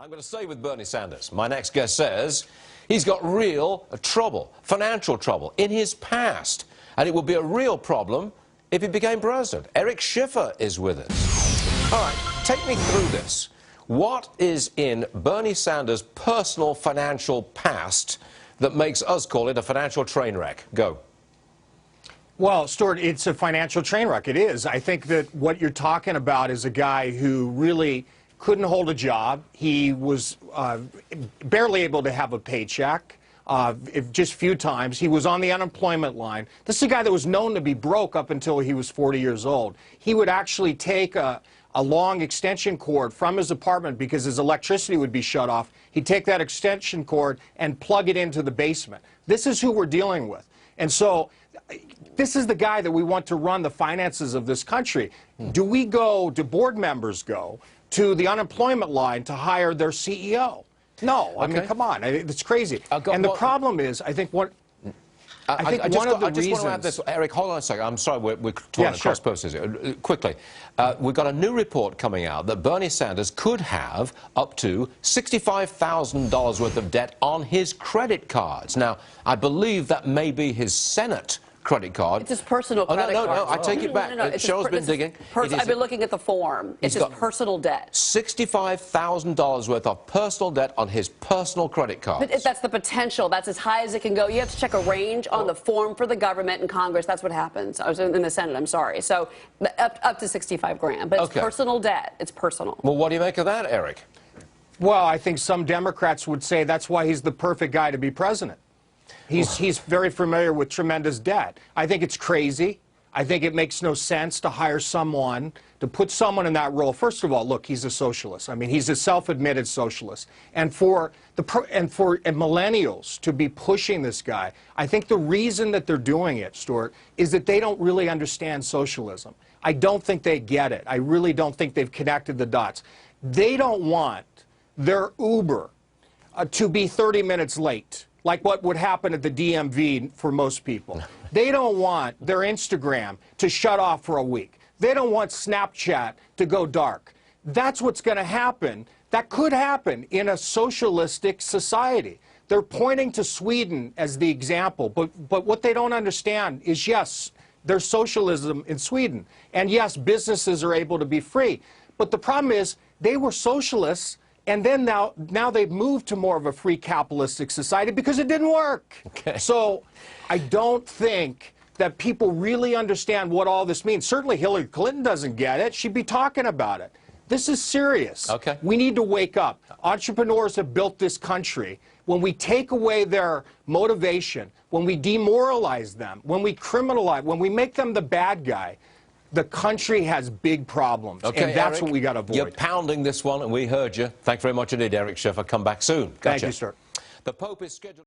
I'm going to stay with Bernie Sanders. My next guest says he's got real trouble, financial trouble, in his past. And it would be a real problem if he became president. Eric Schiffer is with us. All right, take me through this. What is in Bernie Sanders' personal financial past that makes us call it a financial train wreck? Go. Well, Stuart, it's a financial train wreck. It is. I think that what you're talking about is a guy who really couldn't hold a job. He was barely able to have a paycheck, just a few times. He was on the unemployment line. This is a guy that was known to be broke up until he was 40 years old. He would actually take a long extension cord from his apartment because his electricity would be shut off. He'd take that extension cord and plug it into the basement. This is who we're dealing with. And so this is the guy that we want to run the finances of this country. Do board members go to the unemployment line to hire their CEO? No. I mean, come on. It's crazy. And the problem is, I think one of the reasons... I just want to add this. Eric, hold on a second. I'm sorry, we're talking across purposes here. Quickly. We've got a new report coming out that Bernie Sanders could have up to $65,000 worth of debt on his credit cards. Now, I believe that may be his Senate credit card. It's his personal credit card. No, I take it back. Cheryl's been digging. I've been looking at the form. It's his personal debt. $65,000 worth of personal debt on his personal credit cards. But that's the potential. That's as high as it can go. You have to check a range on the form for the government and Congress. That's what happens. I was in the Senate, I'm sorry. So up to 65 grand. But it's personal debt. It's personal. Well, what do you make of that, Eric? Well, I think some Democrats would say that's why he's the perfect guy to be president. He's very familiar with tremendous debt. I think it's crazy. I think it makes no sense to hire someone, to put someone in that role. First of all, look, he's a socialist. I mean, he's a self-admitted socialist. And for millennials to be pushing this guy, I think the reason that they're doing it, Stuart, is that they don't really understand socialism. I don't think they get it. I really don't think they've connected the dots. They don't want their Uber to be 30 minutes late, like what would happen at the DMV for most people. They don't want their Instagram to shut off for a week. They don't want Snapchat to go dark. That's what's going to happen. That could happen in a socialistic society. They're pointing to Sweden as the example, but what they don't understand is, yes, there's socialism in Sweden, and yes, businesses are able to be free. But the problem is they were socialists, and then now they've moved to more of a free capitalistic society because it didn't work. So I don't think that people really understand what all this means. Certainly Hillary Clinton doesn't get it. She'd be talking about it. This is serious. We need to wake up. Entrepreneurs have built this country. When we take away their motivation, when we demoralize them, when we criminalize, when we make them the bad guy, the country has big problems, and that's Eric, what we got to avoid. You're pounding this one, and we heard you. Thanks very much indeed, Eric Schiffer. Come back soon. Thank you, sir. The Pope is scheduled...